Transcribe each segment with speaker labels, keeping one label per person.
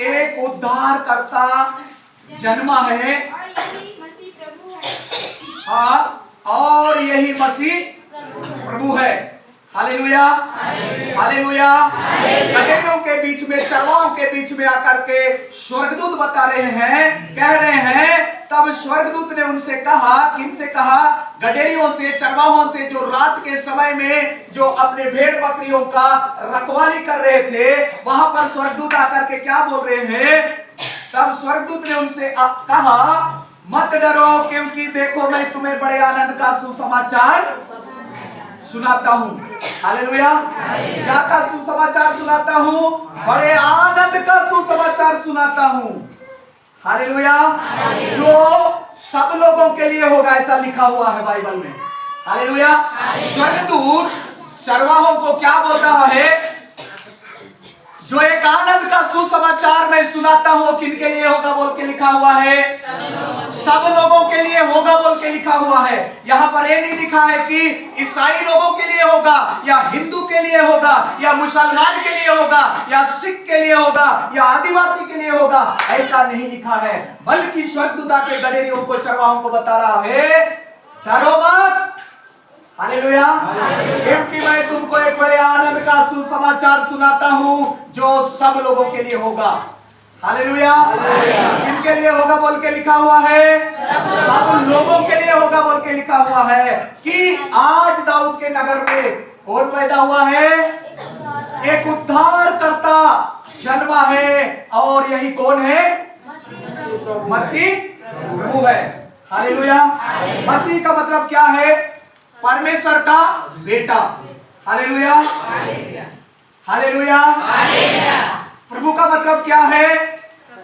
Speaker 1: एक उद्धारकर्ता जन्मा है। हाँ, और यही मसीह प्रभु है। Hallelujah, hallelujah. गदहियों के बीच में, चरवाहों के बीच में आकर के स्वर्गदूत बता रहे हैं, कह रहे हैं। तब स्वर्गदूत ने उनसे कहा, किनसे कहा? गदहियों से, चरवाहों से, जो रात के समय में जो अपने भेड़ बकरियों का रखवाली कर रहे थे। वहां पर स्वर्गदूत आकर के क्या बोल रहे हैं? तब स्वर्गदूत ने उनसे कहा, मत डरो, क्योंकि देखो मैं तुम्हें बड़े आनंद का सुसमाचार सुनाता हूँ। हालेलुया। क्या का सुसमाचार सुनाता हूँ? बड़े आनंद का सुसमाचार सुनाता हूँ। हालेलुया। जो सब लोगों के लिए होगा, ऐसा लिखा हुआ है बाइबल में। हालेलुया। स्वर्गदूत चरवाहों को क्या बोल रहा है? जो एक आनंद का सुसमाचार मैं सुनाता हूँ, किनके लिए होगा बोल के लिखा हुआ है? सब लोगों के लिए होगा बोल के लिखा हुआ है। यहाँ पर ये नहीं लिखा है कि ईसाई लोगों के लिए होगा, या हिंदू के लिए होगा, या मुसलमान के लिए होगा, या सिख के लिए होगा, या आदिवासी के लिए होगा। ऐसा नहीं लिखा है, बल्कि स्वर्गदूत के गदहियों को, चरवाहों को बता रहा है, डरो मत। हालेलुया। क्योंकि मैं तुमको एक बड़े आनंद का सुसमाचार सुनाता हूं, जो सब लोगों के लिए होगा। हालेलुया। किनके लिए होगा बोल के लिखा हुआ है? सब लोगों के लिए होगा बोल के लिखा हुआ है। कि आज दाऊद के नगर में कौन पैदा हुआ है? एक उद्धारकर्ता जन्मा है, और यही कौन है? मसीह प्रभु है। हालेलुया। मसीह का मतलब क्या है? परमेश्वर का बेटा। Hallelujah, hallelujah. प्रभु का मतलब क्या है?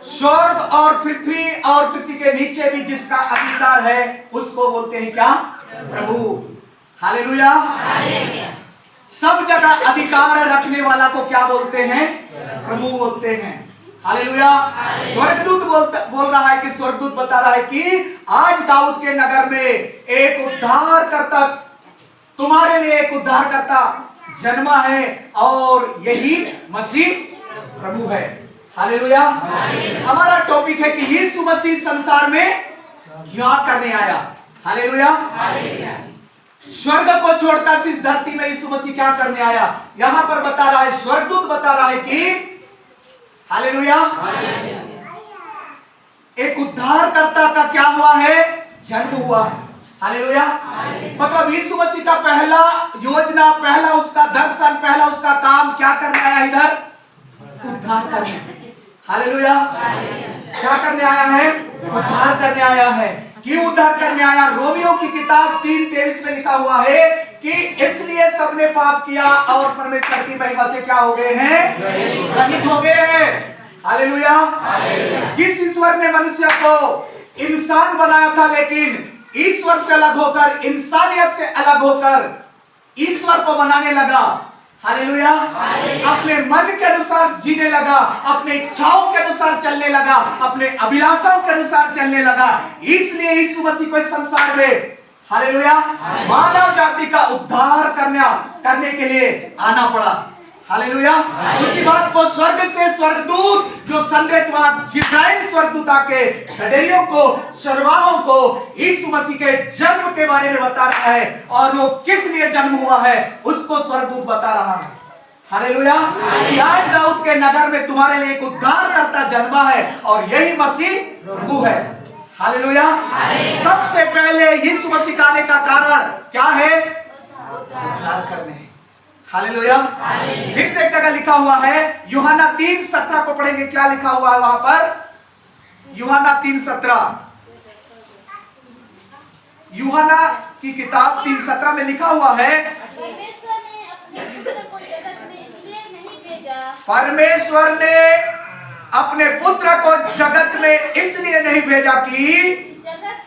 Speaker 1: स्वर्ग और पृथ्वी और पृथ्वी के नीचे भी जिसका अधिकार है, उसको बोलते हैं क्या? प्रभु। हालेलुया। सब जगह अधिकार रखने वाला को क्या बोलते हैं? प्रभु बोलते हैं। हालेलुया। स्वर्गदूत बोल रहा है कि स्वर्गदूत बता रहा है कि आज दाऊद के नगर में एक उद्धारकर्ता, तुम्हारे लिए एक उद्धारकर्ता जन्मा है, और यही मसीह प्रभु है। हालेलुया। हमारा टॉपिक है कि यीशु मसीह संसार में क्या करने आया। हालेलुया। स्वर्ग को छोड़कर इस धरती में यीशु मसीह क्या करने आया, यहां पर बता रहा है, स्वर्गदूत बता रहा है कि हालेलुया, एक उद्धारकर्ता का क्या हुआ है? जन्म हुआ है। हालेलुया। मतलब यीशु मसीह का पहला योजना, पहला उसका दर्शन, पहला उसका काम क्या करने आया? इधर उद्धार करने। हालेलुया। क्या करने आया है? उद्धार करने आया है। क्यों उद्धार करने आया? रोमियो की किताब 3:23 में लिखा हुआ है कि इसलिए सबने पाप किया और परमेश्वर की महिमा से क्या हो गए हैं? रहित हो गए हैं। हालेलुया। जिस ईश्वर ने मनुष्य को इंसान बनाया था, लेकिन ईश्वर से अलग होकर, इंसानियत से अलग होकर ईश्वर को मनाने लगा। हालेलुया। अपने मन के अनुसार जीने लगा, अपने इच्छाओं के अनुसार चलने लगा, अपने अभिलाषाओं के अनुसार चलने लगा। इसलिए यीशु मसीह को इस संसार में, हालेलुया, मानव जाति का उद्धार करने के लिए आना पड़ा। हालेलुया। उसी बात को स्वर्ग से स्वर्गदूत, जो संदेशवाहक जिब्राइल स्वर्गदूत आके गदहियों को, चरवाहों को यीशु मसीह के जन्म के बारे में बता रहा है, और वो किस लिए जन्म हुआ है उसको स्वर्गदूत बता रहा है। हालेलुया। आज दाऊद के नगर में तुम्हारे लिए एक उद्धारकर्ता जन्मा है, और यही मसीह प्रभु है। हालेलुया। सबसे पहले यीशु मसीह आने का कारण क्या है? उद्धार करने। हालेलुया। फिर से एक जगह लिखा हुआ है, यूहन्ना 3:17 को पढ़ेंगे। क्या लिखा हुआ है वहां पर? यूहन्ना 3:17, यूहन्ना की किताब 3:17 में लिखा हुआ है, परमेश्वर ने अपने पुत्र को जगत में इसलिए नहीं भेजा कि जगत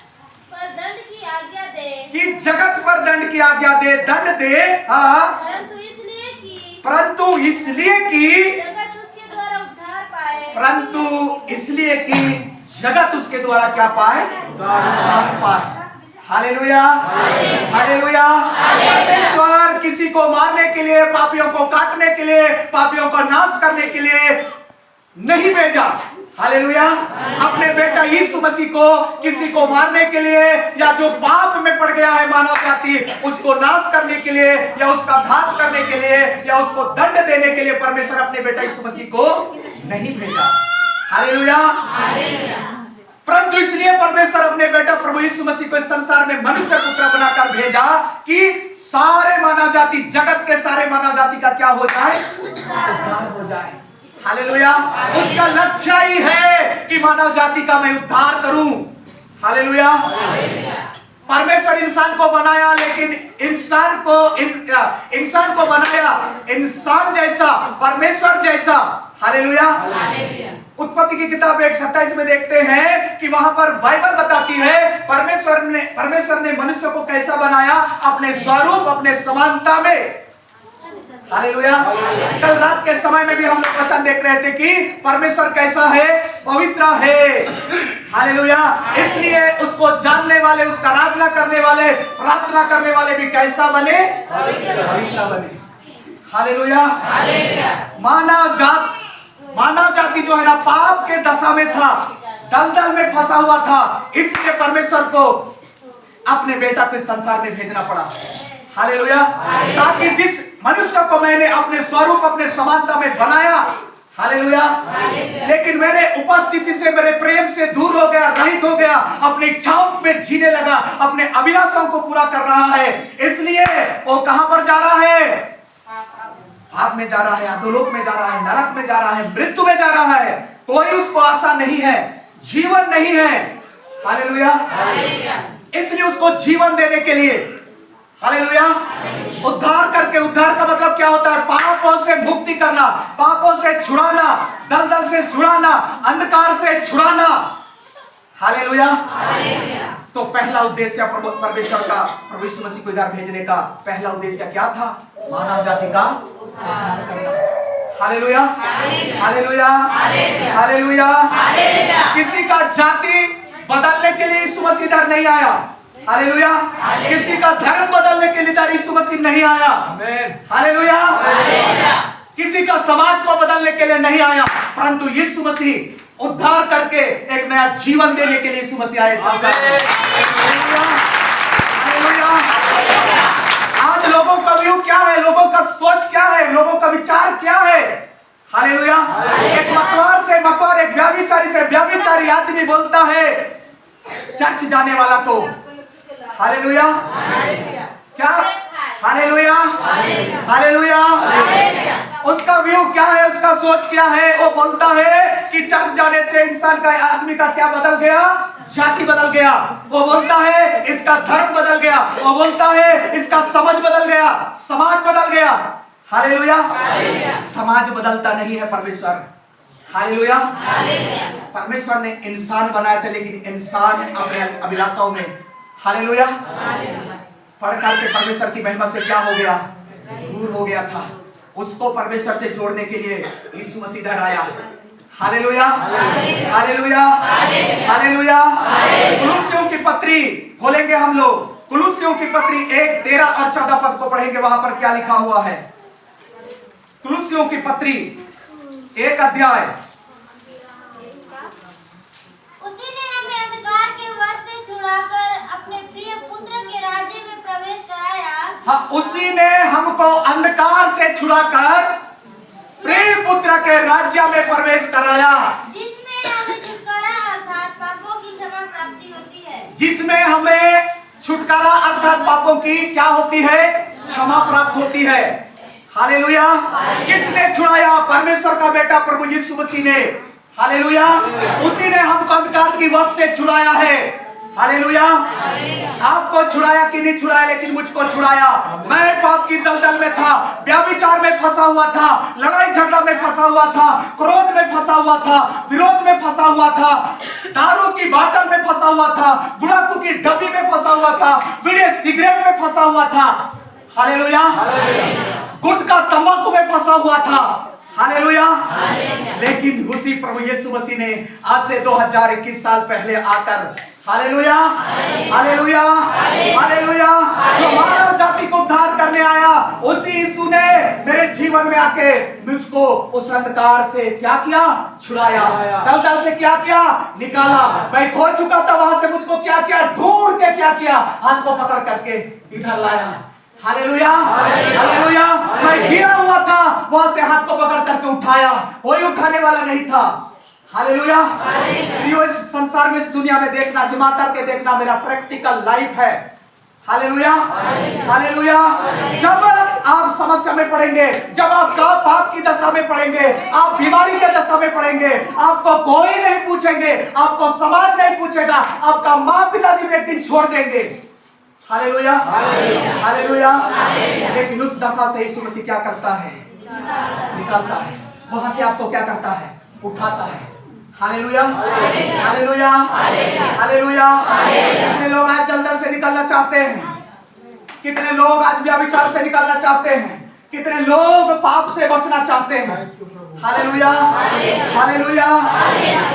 Speaker 1: पर दंड की आज्ञा दे, दंड दे, हाँ, परंतु इसलिए कि जगत उसके द्वारा क्या पाए? उद्धार पाए। Hallelujah, hallelujah. परमेश्वर किसी को मारने के लिए, पापियों को काटने के लिए, पापियों को नाश करने के लिए नहीं भेजा। हालेलुया। अपने बेटा यीशु मसीह को किसी को मारने के लिए, या जो पाप में पड़ गया है मानव जाति, उसको नाश करने के लिए, या उसका घात करने के लिए, या उसको दंड देने के लिए परमेश्वर अपने बेटा यीशु मसीह को नहीं भेजा। हालेलुया। परंतु इसलिए परमेश्वर अपने बेटा प्रभु यीशु मसीह को इस संसार में मनुष्य पुत्र बनाकर भेजा कि सारे मानव जाति, जगत के सारे मानव जाति का क्या हो जाए? उद्धार हो जाए। हालेलुया। उसका लक्ष्य ही है कि मानव जाति का मैं उद्धार करूं। हालेलुया। परमेश्वर इंसान को बनाया, लेकिन इंसान को बनाया इंसान जैसा, परमेश्वर जैसा। हालेलुया। उत्पत्ति की किताब 1:27 में देखते हैं कि वहां पर बाइबल बताती है परमेश्वर ने मनुष्य को कैसा बनाया? अपने स्वरूप, अपने समानता में। हालेलुया। कल रात के समय में भी हम लोग वचन देख रहे थे कि परमेश्वर कैसा है? पवित्र है। हालेलुया। इसलिए उसको जानने वाले, उसका आराधना करने वाले, प्रार्थना करने वाले भी कैसा बने? पवित्र बने। हालेलुया। मानव जाति जो है ना, पाप के दशा में था, दलदल में फंसा हुआ था। इसलिए परमेश्वर को अपने बेटा को संसार में भेजना पड़ा। हालेलुया। ताकि जिस मनुष्य को मैंने अपने स्वरूप, अपने समानता में बनाया, हालेलुया, लेकिन मेरे उपस्थिति से, मेरे प्रेम से दूर हो गया, रहित हो गया, अपनी इच्छाओं में जीने लगा, अपने अभिलाषाओं को पूरा कर रहा है। इसलिए वो कहां पर जा रहा है? पाप में जा रहा है, अधोलोक में जा रहा है, नरक में जा रहा है, मृत्यु में जा रहा है। कोई उसको आशा नहीं है, जीवन नहीं है। हालेलुया। इसलिए उसको जीवन देने के लिए, हालेलुया, उद्धार करके, उद्धार का मतलब क्या होता है? पापों से मुक्ति करना, पापों से छुड़ाना, दलदल से छुड़ाना, अंधकार से छुड़ाना। हालेलुया। तो पहला उद्देश्य परमेश्वर का प्रभु यीशु मसीह को इधर भेजने का पहला उद्देश्य क्या था? मानव जाति का उद्धार करना। Hallelujah, hallelujah, hallelujah. किसी का जाति बदलने के लिए यीशु मसीह इधर नहीं आया। हालेलुया। किसी का धर्म बदलने के लिए इधर यीशु मसीह नहीं आया। हालेलुया। किसी का समाज को बदलने के लिए नहीं आया, परंतु यीशु मसीह उद्धार करके एक नया जीवन देने के लिए यीशु मसीह आए संसार में। हालेलुया। आज लोगों का व्यू क्या है? लोगों का सोच क्या है? लोगों का विचार क्या है? हालेलुया। एक मतवार से मतवार, एक व्यभिचारी से व्यभिचारी आदमी बोलता है चर्च जाने वाला को। हालेलुया। क्या? Hallelujah, hallelujah. उसका व्यू क्या है? उसका सोच क्या है? वो बोलता है कि चर्च जाने से इंसान का, आदमी का क्या बदल गया? जाति बदल गया। वो बोलता है इसका धर्म बदल गया। वो बोलता है इसका समझ बदल गया, समाज बदल गया। हालेलुया। समाज बदलता नहीं है परमेश्वर। हालेलुया। परमेश्वर ने इंसान बनाया था, लेकिन इंसान अपने अभिलाषाओं में, हालेलुया, पढ़ करके परमेश्वर की महिमा से क्या हो गया? दूर हो गया था। उसको परमेश्वर से जोड़ने के लिए यीशु मसीह इधर आया। Hallelujah, hallelujah, hallelujah. कुलुस्सियों की पत्री खोलेंगे हम लोग। कुलुस्सियों की पत्री 1:13 और 14 पद को पढ़ेंगे। वहां पर क्या लिखा हुआ है? कुलुस्सियों की पत्री 1 अध्याय।
Speaker 2: उसी ने हमें अंधकार के वश से छुड़ाकर अपने प्रिय पुत्र के राज्य में प्रवेश कराया।
Speaker 1: हाँ, उसी ने हमको अंधकार से छुड़ाकर प्रिय पुत्र के राज्य में प्रवेश कराया,
Speaker 2: जिसमें हमें छुटकारा अर्थात पापों की क्षमा प्राप्ति होती है।
Speaker 1: जिसमें हमें छुटकारा अर्थात पापों की क्या होती है? क्षमा प्राप्त होती है। हालेलुया। किसने छुड़ाया? परमेश्वर का बेटा प्रभु यीशु मसीह ने। हालेलुया। उसी ने हमको अंधकार की वश से छुड़ाया है। हालेलुया। आपको छुड़ाया कि नहीं छुड़ाया? लेकिन मुझको छुड़ाया। मैं पाप की दलदल में था, व्यभिचार में फंसा हुआ था, लड़ाई झगड़ा में फंसा हुआ था, क्रोध में फंसा हुआ था, विरोध में फंसा हुआ था, दारू की बाटल में फंसा हुआ था, गुड़ाकू की डब्बी में फंसा हुआ था, बीड़ी सिगरेट में फंसा हुआ था। हालेलुया। गुटखा तंबाकू में फंसा हुआ था। हालेलुया। लेकिन उसी प्रभु यीशु मसीह ने आज से 2021 साल पहले आकर, हालेलुया, हालेलुया, हालेलुया। जो मानव जाति को उद्धार करने आया, उसी यीशु ने मेरे जीवन में आके मुझको उस अंधकार से क्या किया? छुड़ाया। दलदल से क्या किया? निकाला। मैं खो चुका था, वहां से मुझको क्या किया? ढूंढ के क्या किया? हाथ को पकड़ करके इधर लाया। Hallelujah, hallelujah. मैं गिरा हुआ था, वहां से हाथ को पकड़ करके उठाया। कोई उठाने वाला नहीं था। हालेलुया। प्रियो, इस संसार में, इस दुनिया में देखना, जमा करके देखना, मेरा प्रैक्टिकल लाइफ है। Hallelujah, hallelujah. जब आप समस्या में पड़ेंगे, जब आप पाप की दशा में पड़ेंगे, आप बीमारी की दशा में पड़ेंगे, आपको कोई नहीं पूछेंगे, आपको समाज नहीं पूछेगा, आपका माँ पिताजी भी एक दिन छोड़ देंगे। Hallelujah, hallelujah. लेकिन उस दशा से यीशु मसीह क्या करता है? निकालता है। वहां से आपको क्या करता है? उठाता है। Hallelujah, hallelujah, hallelujah. कितने लोग आज दलदल से निकलना चाहते हैं? कितने लोग आज व्यभिचार से निकलना चाहते हैं? कितने लोग पाप से बचना चाहते हैं? Hallelujah, hallelujah.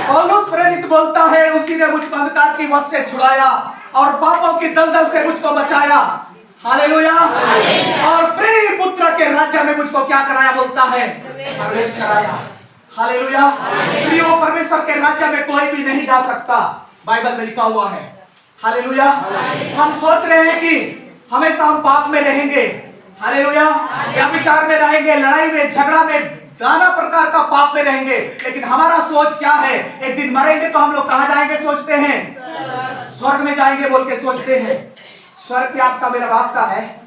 Speaker 1: पौलुस प्रेरित बोलता है, उसी ने मुझको अंधकार की वश से छुड़ाया और पापों की दलदल से मुझको बचाया। हालेलुया। और प्रिय पुत्र के राज्य में मुझको क्या कराया? बोलता है, प्रवेश कराया। हालेलुया। प्रियो, परमेश्वर के राज्य में कोई भी नहीं जा सकता, बाइबल में लिखा हुआ है। हालेलुया। हम सोच रहे हैं कि हमेशा हम पाप में रहेंगे। हालेलुया। व्यभिचार में रहेंगे, लड़ाई में, झगड़ा में, नाना प्रकार का पाप में रहेंगे। लेकिन हमारा सोच क्या है? एक दिन मरेंगे तो हम लोग कहां जाएंगे सोचते हैं? स्वर्ग में जाएंगे बोल के सोचते हैं। स्वर्ग क्या आपका मेरा बाप का है?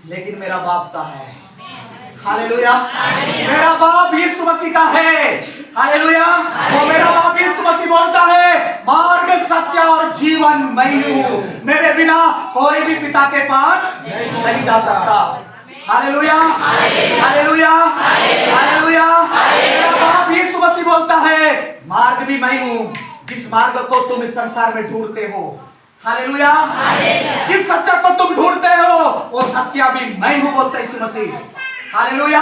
Speaker 1: लेकिन मेरा बाप का है। हालेलुया। मेरा बाप यीशु मसीह का है। हालेलुया। वो मेरा बाप यीशु मसीह बोलता है, मार्ग, सत्य और जीवन मैं हूं, मेरे बिना कोई भी पिता के पास नहीं जा सकता। Hallelujah, hallelujah, hallelujah. मेरा बाप यीशु मसीह बोलता है, मार्ग भी मैं हूं, जिस मार्ग को तुम इस संसार में ढूंढते हो। हालेलुया। जिस सत्य को तुम ढूंढते हो, वो सत्य भी मैं हूं, बोलता यीशु मसीह। Hallelujah,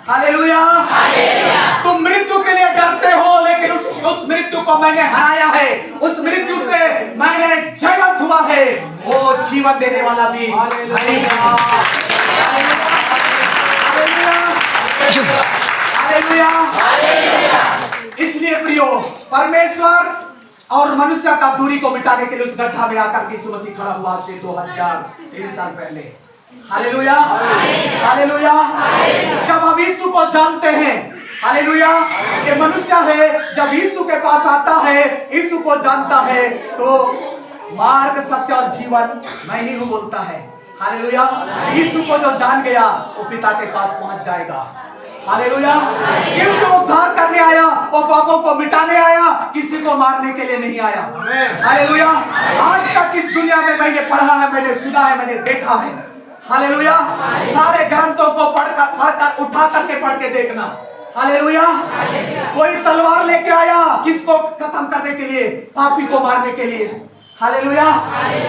Speaker 1: hallelujah. तुम मृत्यु के लिए डरते हो, लेकिन उस मृत्यु को मैंने हराया है। उस मृत्यु से मैंने जयवंत हुआ है। वो जीवन देने वाला भी। Hallelujah, hallelujah. इसलिए प्रियो, परमेश्वर और मनुष्य का दूरी को मिटाने के लिए उस गड्ढा में आकर यीशु मसीह खड़ा हुआ से 2003 साल पहले। Hallelujah, hallelujah. जब हम यीशु को जानते हैं, हालेलुया, ये मनुष्य है, जब यीशु के पास आता है, यीशु को जानता है, तो मार्ग, सत्य और जीवन मैं ही हूं बोलता है। हालेलुया। यीशु को जो जान गया, वो पिता के पास पहुंच जाएगा। हालेलुया। क्योंकि वो उद्धार करने आया, वो पापों को मिटाने आया, किसी को मारने के लिए नहीं आया। हालेलुया। आज तक इस दुनिया में मैंने पढ़ा है, मैंने सुना है, मैंने देखा है। हालेलुया। सारे ग्रंथों को पढ़कर उठा करके पढ़ के देखना। हालेलुया। कोई तलवार लेके आया किसको खत्म करने के लिए? पापी को मारने के लिए। हालेलुया।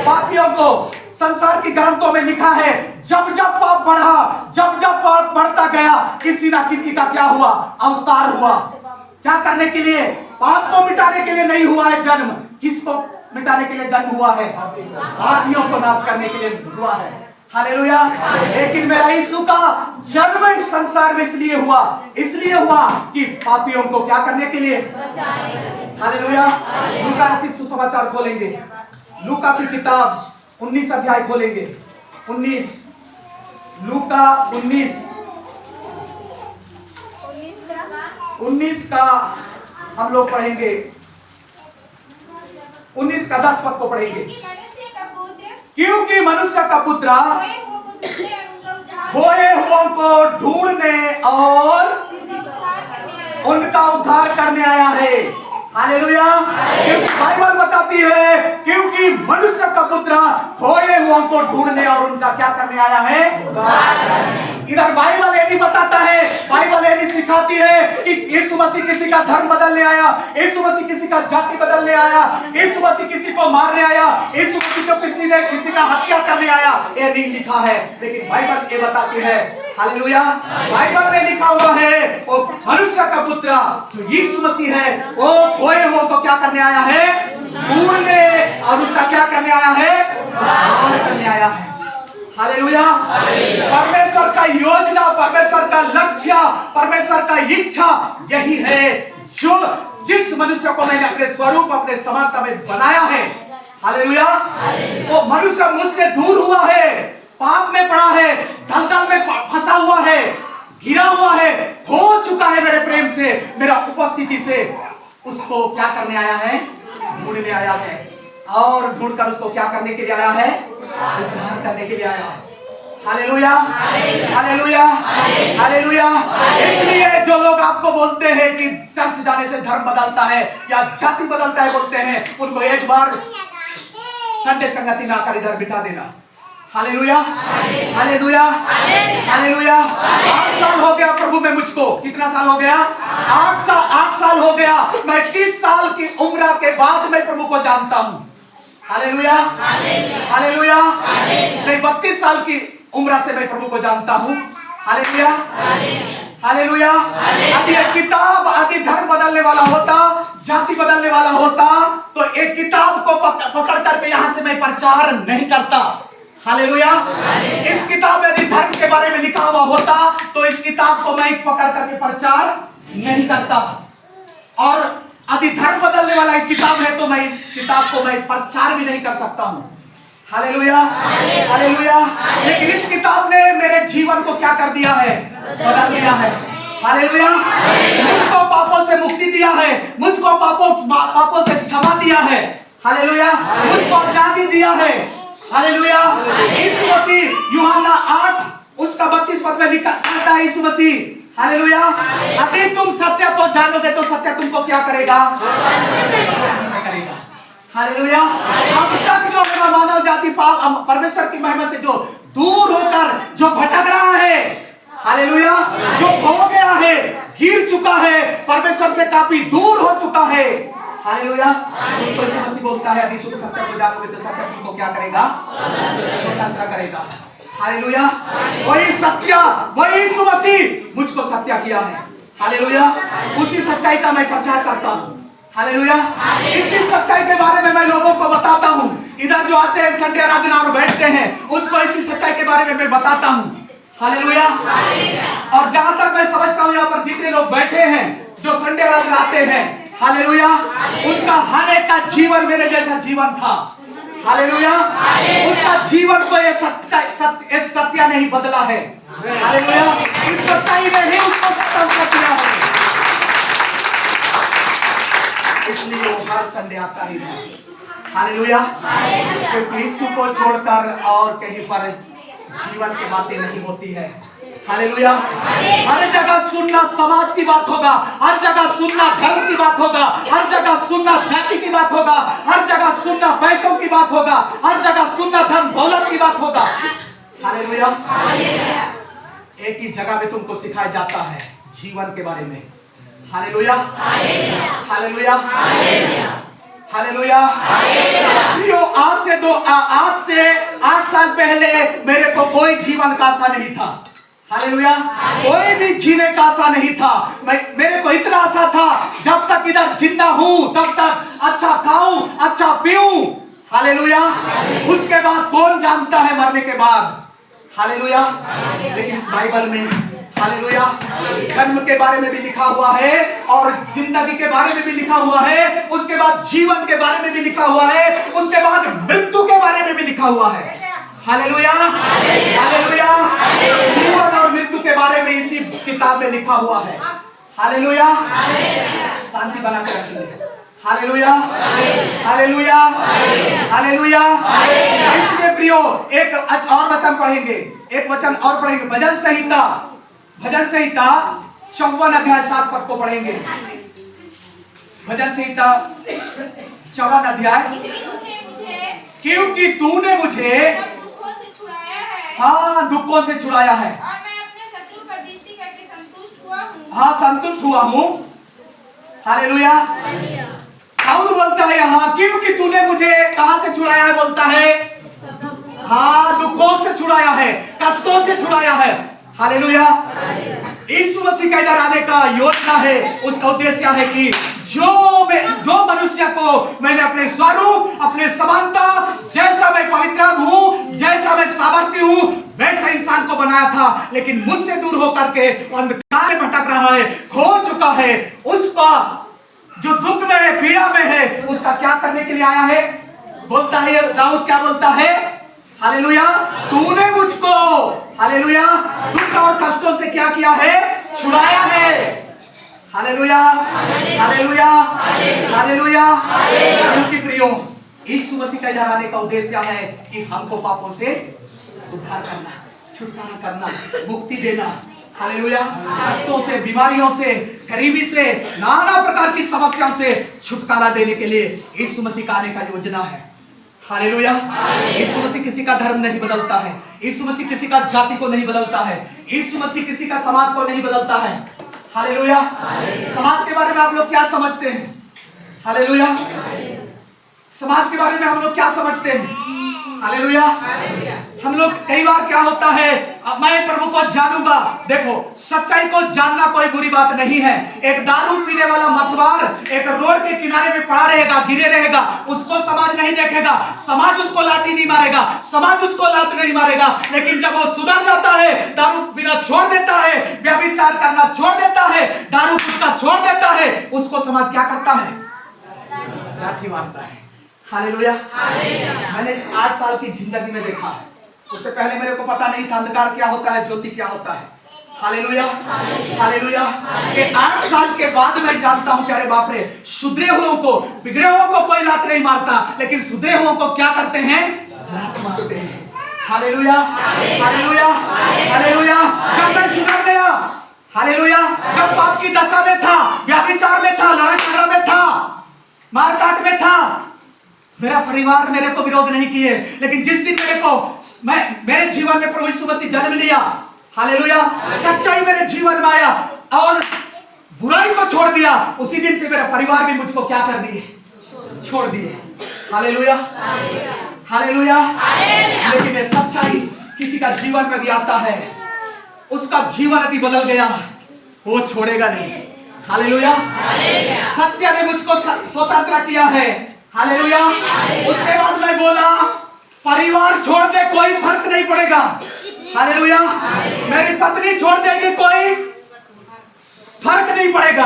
Speaker 1: पापियों को संसार की ग्रंथों में लिखा है, जब जब पाप बढ़ा, जब जब पाप बढ़ता गया, किसी ना किसी का क्या हुआ? अवतार हुआ। क्या करने के लिए? पाप को मिटाने के लिए नहीं हुआ है जन्म। किसको मिटाने के लिए जन्म हुआ है? पापियों को नाश करने के लिए हुआ है। हालेलुया। लेकिन मेरा यीशु का जन्म इस संसार में इसलिए हुआ कि पापियों को क्या करने के लिए? हालेलुया। लूका रचित सुसमाचार खोलेंगे, लूका की किताब 19 अध्याय खोलेंगे। 19 लूका 19 का हम लोग पढ़ेंगे। 19 का 10 पद को पढ़ेंगे। क्योंकि मनुष्य का पुत्र खोए हुओं को ढूंढने और उनका उद्धार करने आया है। हालेलुया। क्योंकि बाइबल बताती है, क्योंकि मनुष्य का पुत्र खोए हुओं को ढूंढने और उनका क्या करने आया है? इधर बाइबल ये नहीं बताता है, बाइबल ये नहीं सिखाती है कि यीशु मसीह किसी का धर्म बदलने आया, यीशु मसीह किसी का जाति बदलने आया, यीशु मसीह किसी को मारने आया, यीशु मसीह को किसी का हत्या करने आया। ये नहीं लिखा है, लेकिन बाइबल ये बताती है। हालेलुया। बाइबल में लिखा हुआ है, वो मनुष्य का पुत्र जो यीशु मसीह है, वो खोए हुओं को क्या करने आया है? पूर्ण और उसका क्या करने आया है? उद्धार करने आया है। हालेलुया। परमेश्वर का योजना, परमेश्वर का लक्ष्य, परमेश्वर का इच्छा यही है, जो जिस मनुष्य को मैंने अपने स्वरूप अपने समानता में बनाया है, हालेलुया, वो मनुष्य मुझसे दूर हुआ है, पाप में पड़ा है, दलदल में फंसा हुआ है, गिरा हुआ है, हो चुका है मेरे प्रेम से, मेरा उपस्थिति से, उसको क्या करने आया है? ढूंढने आया है। और ढूंढकर उसको क्या करने के लिए आया है? उद्धार करने के लिए आया है। Hallelujah, hallelujah, hallelujah. इसलिए जो लोग आपको बोलते हैं कि चर्च जाने से धर्म बदलता है या जाति बदलता है बोलते हैं, उनको एक बार संडे संगति में आकर इधर बिठा देना। Hallelujah, hallelujah, hallelujah. 8 साल हो गया प्रभु में मुझको। कितना साल हो गया? 8 साल हो गया। मैं 30 साल की उम्र के बाद मैं प्रभु को जानता हूँ। Hallelujah, hallelujah. मैं 32 साल की उम्र से मैं प्रभु को जानता हूँ। Hallelujah, hallelujah. यदि एक किताब आदि धर्म बदलने वाला होता, जाति बदलने वाला होता, तो एक किताब को पकड़ करके यहाँ से मैं प्रचार नहीं करता। हालेलुया। इस किताब में यदि धर्म के बारे में लिखा हुआ होता, तो इस किताब को मैं पकड़ करके प्रचार नहीं करता। और यदि धर्म बदलने वाला एक किताब है, तो मैं इस किताब को मैं प्रचार भी नहीं कर सकता हूँ। Hallelujah, hallelujah. लेकिन इस किताब ने मेरे जीवन को क्या कर दिया है? बदल दिया है। हालेलुया। मुझको पापों से मुक्ति दिया है, मुझको पापों से क्षमा दिया है। हालेलुया। मुझको आजादी दिया है। हालेलुया। यीशु मसीह यूहन्ना 8 उसका 32 पद में लिखा आता है, यीशु मसीह, हालेलुया, यदि तुम सत्य को जानोगे तो सत्य तुमको क्या करेगा? करेगा। हालेलुया। अब तक जो मेरा मानव जाति पाप परमेश्वर की महिमा से जो दूर होकर जो भटक रहा है, हालेलुया, जो खो गया है, गिर चुका है, परमेश्वर से काफी दूर हो चुका है, हालेलुया, उसको यीशु मसीह बोलता है, यदि तुम सत्य को जानोगे तो सत्य तुमको क्या करेगा? स्वतंत्र करेगा। हालेलुया। वही सत्य, वही यीशु मसीह मुझको सत्य किया है। हालेलुया। उसी सच्चाई का मैं प्रचार करता हूँ। हालेलुया। इसी सच्चाई के बारे में मैं लोगों को बताता हूँ। इधर जो आते हैं संडे आराधना और बैठते हैं, उसको इसी सच्चाई के बारे में मैं बताता हूँ। हालेलुया। और जहां तक मैं समझता हूँ, यहाँ पर जितने लोग बैठे हैं जो संडे आराधना आते हैं, हालेलुया, उनका हर एक का जीवन मेरे जैसा जीवन था। हालेलुया। उसका जीवन को ये सत्य नहीं बदला है। हालेलुया। इस सच्चाई ने ही उसको स्वतंत्र किया है। इसलिए वो हर संडे आता ही है। हालेलुया। क्योंकि यीशु को छोड़कर और कहीं पर जीवन की बातें नहीं होती है। हालेलुया। हर जगह सुनना समाज की बात होगा, हर जगह सुनना धर्म की बात होगा, हर जगह सुनना जाति की बात होगा, हर जगह सुनना पैसों की बात होगा, हर जगह सुनना धन दौलत की बात होगा। हालेलुया। एक ही जगह में तुमको सिखाया जाता है जीवन के बारे में। Hallelujah, hallelujah, hallelujah. आज से 8 साल पहले मेरे को कोई जीवन का आशा नहीं था। हालेलुया। कोई भी जीने का आशा नहीं था। मेरे को इतना आशा था, जब तक इधर जिंदा हूं तब तक अच्छा खाऊं, अच्छा पीऊं। हालेलुया। उसके बाद कौन जानता है मरने के बाद? हालेलुया। लेकिन इस बाइबल में, हालेलुया, जन्म के बारे में भी लिखा हुआ है और जिंदगी के बारे में भी लिखा हुआ है, उसके बाद जीवन के बारे में भी लिखा हुआ है, उसके बाद मृत्यु के बारे में भी लिखा हुआ है। Hallelujah, hallelujah. जीवन और मृत्यु के बारे में इसी किताब में लिखा हुआ है। हालेलुया। शांति बना के रखिए। Hallelujah, hallelujah, hallelujah. इसलिए प्रियो, एक और वचन पढ़ेंगे, एक वचन और पढ़ेंगे। भजन संहिता 54 अध्याय 7 पद को पढ़ेंगे। भजन संहिता 54 अध्याय। क्योंकि तूने मुझे हाँ दुखों से छुड़ाया है,
Speaker 2: और मैं अपने शत्रु पर दृष्टि करके संतुष्ट हुआ हूँ।
Speaker 1: हाँ संतुष्ट हुआ हूँ। हालेलुया। कौन बोलता है यहाँ? क्योंकि तूने मुझे कहां से छुड़ाया है? बोलता है हाँ दुखों से छुड़ाया है, कष्टों से छुड़ाया है। हालेलुया। यीशु मसीह का इधर आने का योजना है, उसका उद्देश्य है कि जो मनुष्य को मैंने अपने स्वरूप, अपने समानता, जैसा मैं पवित्र हूं, जैसा मैं सामर्थ्य हूं, वैसा इंसान को बनाया था, लेकिन मुझसे दूर होकर के अंधकार में भटक रहा है, खो चुका है, उसका जो दुख में है, पीड़ा में है, उसका क्या करने के लिए आया है? बोलता है दाऊद, क्या बोलता है? हालेलुया, तूने मुझको, हालेलुया, दुख और कष्टों से क्या किया है? छुड़ाया है। Hallelujah, hallelujah, hallelujah. क्योंकि प्रियो, यीशु मसीह का यहाँ आने का उद्देश्य है कि हमको पापों से उद्धार करना, छुटकारा करना, मुक्ति देना। हालेलुया, कष्टों से, बीमारियों से, गरीबी से, नाना प्रकार की समस्याओं से छुटकारा देने के लिए यीशु मसीह का आने का योजना है। हालेलुया, यीशु मसीह किसी का धर्म नहीं बदलता है, यीशु मसीह किसी का जाति को नहीं बदलता है, यीशु मसीह किसी का समाज को नहीं बदलता है। हालेलुया, समाज के बारे में आप लोग क्या समझते हैं? हालेलुया, समाज के बारे में हम लोग क्या समझते हैं? हालेलुया, हम लोग कई बार क्या होता है, अब मैं प्रभु को जानूंगा। देखो, सच्चाई को जानना कोई बुरी बात नहीं है। एक दारू पीने वाला मतवार एक रोड के किनारे में पड़ा रहेगा, गिरे रहेगा, उसको समाज नहीं देखेगा, समाज उसको लाठी नहीं मारेगा, समाज उसको लात नहीं मारेगा। लेकिन जब वो सुधर जाता है, दारू पीना छोड़ देता है, व्यभिचार करना छोड़ देता है, दारू पीना छोड़ देता है, उसको समाज क्या करता है? लाठी मारता है। हालेलुया, मैंने 8 साल की जिंदगी में देखा, उससे पहले मेरे को पता नहीं था अंधकार क्या होता है, ज्योति क्या होता है। Hallelujah, hallelujah. ये 8 साल के बाद मैं जानता हूं कि अरे बाप रे, सुधरे हुओं को, बिगड़े हुओं को कोई लात नहीं मारता, लेकिन सुधरे हुओं को क्या करते हैं? लात मारते हैं। Hallelujah, hallelujah, hallelujah. जब मैं सुधर गया, हालेलुया, जब पाप की दशा में था, व्यभिचार में था, लड़ाई झगड़ा में था, मारकाट में था, मेरा परिवार मेरे को विरोध नहीं किए, लेकिन जिस दिन मेरे जीवन में प्रभु यीशु मसीह जन्म लिया, हालेलुया, सच्चाई मेरे जीवन में आया और बुराई को छोड़ दिया, उसी दिन से मेरा परिवार भी मुझको क्या कर दिए? छोड़ दिए। Hallelujah, hallelujah. लेकिन ये सच्चाई किसी का जीवन में भी आता है, उसका जीवन यदि बदल गया, वो छोड़ेगा नहीं। हालेलुया, सत्य ने मुझको स्वतंत्र किया है। हालेलुया। उसके बाद मैं बोला, परिवार छोड़ दे कोई फर्क नहीं पड़ेगा। हालेलुया, मेरी पत्नी छोड़ देगी कोई फर्क नहीं पड़ेगा।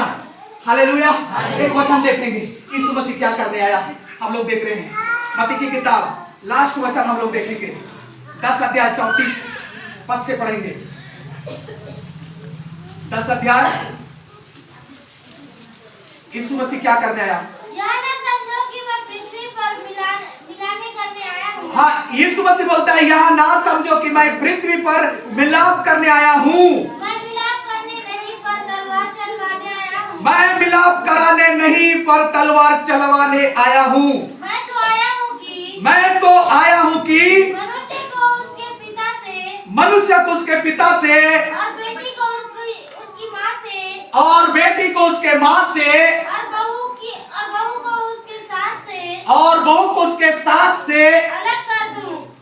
Speaker 1: हालेलुया। एक वचन देखेंगे यीशु मसीह क्या करने आया, हम लोग देख रहे हैं मत्ती की किताब, लास्ट वचन हम लोग देखेंगे, 10 अध्याय 34 पद से पढ़ेंगे। 10 अध्याय, यीशु मसीह क्या करने आया? हाँ, यीशु मसीह बोलता है, यहाँ ना समझो कि मैं पृथ्वी पर मिलाप करने आया हूँ।
Speaker 2: मैं मिलाप करने नहीं पर तलवार चलवाने आया हूँ।
Speaker 1: मैं मिलाप कराने नहीं पर तलवार चलवाने आया हूँ।
Speaker 2: मैं तो आया हूँ कि मनुष्य को उसके पिता से और बेटी को उसकी माँ से
Speaker 1: और बेटी को उसके माँ से
Speaker 2: और बहू को उसके सास से
Speaker 1: और बहू को उसके सास से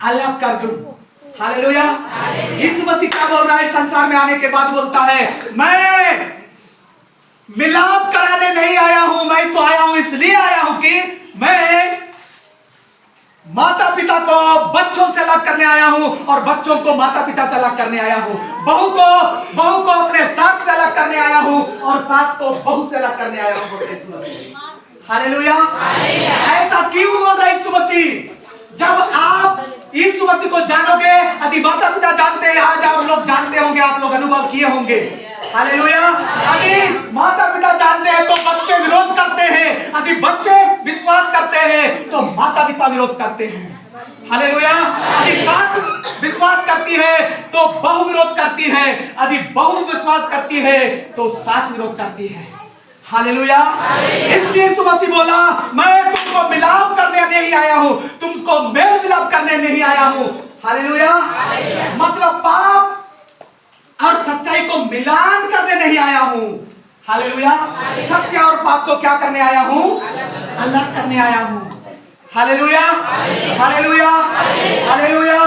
Speaker 1: अलग कर दूं। हालेलुया। यीशु मसीह क्या बोल रहा है? संसार में आने के बाद बोलता है, मैं मिलाप कराने नहीं आया हूं, मैं तो आया हूं इसलिए आया हूं कि मैं माता पिता को बच्चों से अलग करने आया हूं और बच्चों को माता पिता से अलग करने आया हूं, बहू को अपने सास से अलग करने आया हूं और सास को बहू से अलग करने आया हूं। हालेलुया। ऐसा क्यों बोल रहा है यीशु मसीह? जब आप यीशु मसीह को जानोगे, यदि माता पिता जानते हैं, आज आप लोग जानते होंगे, आप लोग अनुभव किए होंगे। हालेलुया। यदि माता पिता जानते हैं तो बच्चे विरोध करते हैं, यदि बच्चे विश्वास करते हैं तो माता पिता विरोध करते हैं। हालेलुया। यदि सास विश्वास करती है तो बहू विरोध करती है, यदि बहू विश्वास करती है तो सास विरोध करती है। हालेलुया। इसलिए यीशु मसीह बोला, मैं तुमको मिलाप करने नहीं आया हूं, तुमको मेल मिलाप करने नहीं आया हूं। हालेलुया। मतलब पाप और सच्चाई को मिलान करने नहीं आया हूं। हालेलुया। सत्य और पाप को क्या करने आया हूं? अलग करने आया हूं। Hallelujah, hallelujah, hallelujah,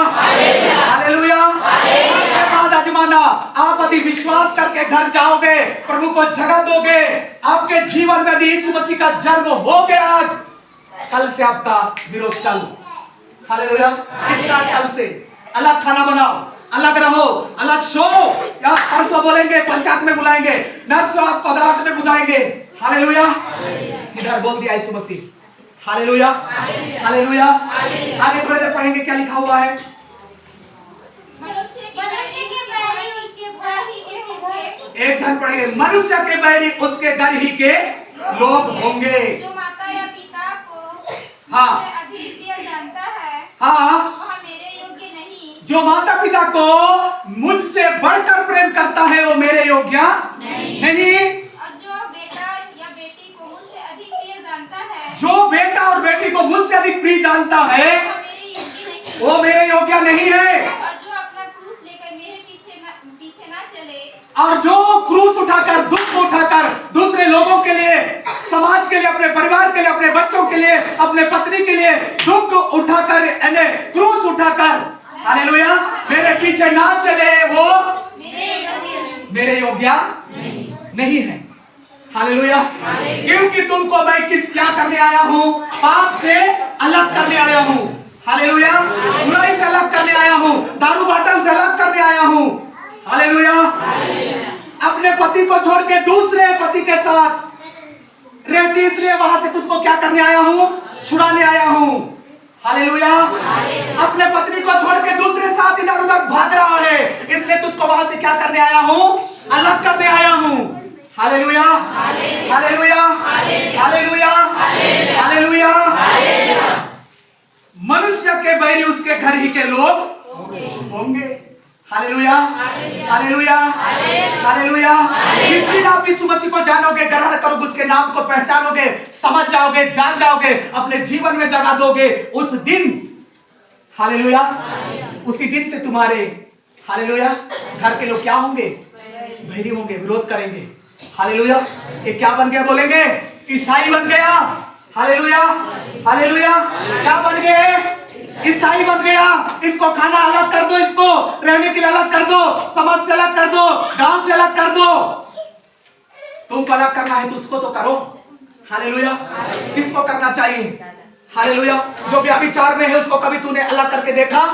Speaker 1: hallelujah. उसके बाद आज माना, आप यदि विश्वास करके घर जाओगे, प्रभु को जगह दोगे, आपके जीवन में यदि यीशु मसीह का जन्म हो गया आज, कल से आपका विरोध चालू। हालेलुया। किसका? कल से अलग खाना बनाओ, अलग रहो, अलग सो, या परसों बोलेंगे पंचायत में बुलाएंगे, नर्सों आपको अदालत में बुलाएंगे। हालेलुया। इधर बोल दिया यीशु मसीह। Hallelujah, hallelujah. आगे थोड़ी देर पढ़ेंगे क्या लिखा हुआ है।
Speaker 2: मनुष्य के बैरी उसके घर ही के
Speaker 1: एक जन पढ़ेंगे, मनुष्य के बैरी उसके घर ही के लोग होंगे।
Speaker 3: जो माता या पिता को
Speaker 1: हाँ।
Speaker 3: मुझसे अधिक प्रिय जानता है,
Speaker 1: हाँ,
Speaker 3: वह मेरे योग्य नहीं।
Speaker 1: जो माता पिता को मुझसे बढ़कर प्रेम करता है वो मेरे योग्य नहीं।
Speaker 3: और जो बेटा या बेटी को मुझसे अधिक प्रिय जानता है,
Speaker 1: जो बेटा और बेटी को मुझसे अधिक प्रिय जानता है
Speaker 3: वह मेरे योग्य नहीं।
Speaker 1: वो मेरे योग्य नहीं है।
Speaker 3: और जो अपना क्रूस लेकर मेरे पीछे ना चले,
Speaker 1: और जो क्रूस उठाकर, दुख उठाकर दूसरे लोगों के लिए, समाज के लिए, अपने परिवार के लिए, अपने बच्चों के लिए, अपने पत्नी के लिए दुख उठाकर, यानी क्रूस उठाकर, हालेलुया, मेरे पीछे ना चले वो मेरे योग्य नहीं है। हालेलुया। क्योंकि तुमको मैं क्या करने आया हूँ? पाप से अलग करने आया हूँ। हालेलुया। बुराई से अलग करने आया हूँ, दारू बाटल से अलग करने आया हूँ। हालेलुया। अपने पति को छोड़ के दूसरे पति के साथ रहती, इसलिए वहां से तुझको क्या करने आया हूँ? छुड़ाने आया हूँ। हालेलुया। अपने पत्नी को छोड़ के दूसरे साथ इधर उधर भाग रहा है, इसलिए तुझको वहां से क्या करने आया हूँ? अलग करने आया हूँ। Hallelujah, hallelujah, hallelujah, hallelujah. मनुष्य के बैरी उसके घर ही के लोग होंगे। Hallelujah, hallelujah, hallelujah. जिस दिन आप यीशु मसीह को जानोगे, ग्रहण करोगे, उसके नाम को पहचानोगे, समझ जाओगे, जान जाओगे, अपने जीवन में जगा दोगे, उस दिन, हालेलुया, उसी दिन से तुम्हारे, हालेलुया, घर के लोग क्या होंगे? बैरी होंगे, विरोध करेंगे। हालेलुया। ये क्या बन गया? बोलेंगे ईसाई बन गया। Hallelujah, hallelujah. क्या बन गए? ईसाई बन गया। इसको खाना अलग कर दो, इसको रहने के लिए अलग कर दो, समाज से अलग कर दो, गांव से अलग कर दो। तुमको अलग करना है तो उसको तो करो। हालेलुया। किसको करना चाहिए? हालेलुया। जो भी अभिचार में है उसको कभी तूने अलग करके देखा?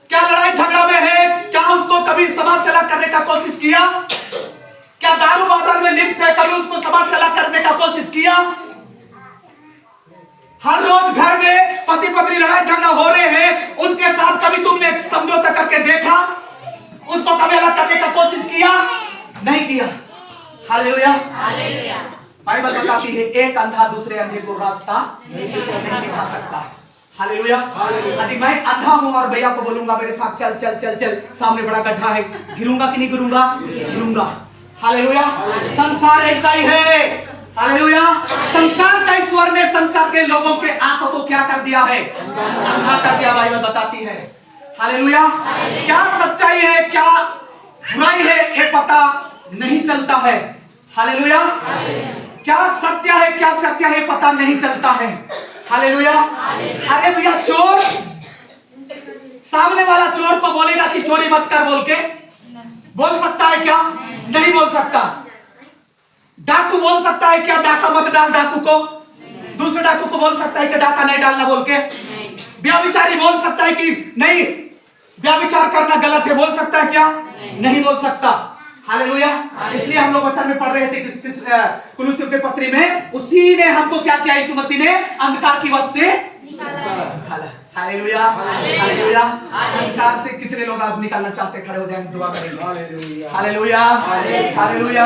Speaker 1: क्या लड़ाई झगड़ा में है, क्या उसको कभी समाज से अलग करने का कोशिश किया? क्या दारू बाटल में लिप्त है, कभी उसको समाज से अलग करने का कोशिश किया? हर रोज घर में पति पत्नी लड़ाई झगड़ा हो रहे हैं, उसके साथ कभी तुमने समझौता करके देखा? उसको कभी अलग करने का कोशिश किया? नहीं किया। Hallelujah, hallelujah. बाइबल बताती है एक अंधा दूसरे अंधे को रास्ता नहीं दिखा सकता। हालेलुया। यदि मैं अंधा हूं और भैया को बोलूंगा मेरे साथ चल चल चल चल, सामने बड़ा गड्ढा है, गिरूंगा कि नहीं गिरूंगा? गिरूंगा। हालेलुया। संसार ऐसा ही है। हालेलुया। संसार का ईश्वर ने संसार के लोगों के आंखों को क्या कर दिया है? अंधा कर दिया। बाइबल बताती है। हालेलुया। क्या सच्चाई है, क्या बुराई है, ये पता नहीं चलता है। हालेलुया। क्या सत्य है, क्या सत्य है, पता नहीं चलता है। हालेलुया। अरे भैया, चोर सामने वाला चोर को बोलेगा कि चोरी मत कर बोल के बोल सकता है क्या? नहीं बोल सकता। डाकू बोल सकता है क्या डाका मत डाल डाकू को? दूसरे डाकू को बोल सकता है कि डाका नहीं डालना बोल के? व्यभिचारी बोल सकता है कि नहीं व्यभिचार करना गलत है, बोल सकता है क्या? नहीं बोल सकता। हालेलुया। इसलिए हम लोग वचन में पढ़ रहे थे कुलुस्सियों के पत्री में, उसी ने हमको क्या किया? यीशु मसीह ने अंधकार की वश से निकाला। Hallelujah, hallelujah. अंधकार से कितने लोग आप निकालना चाहते? खड़े हो जाएं, दुआ करेंगे। Hallelujah, hallelujah.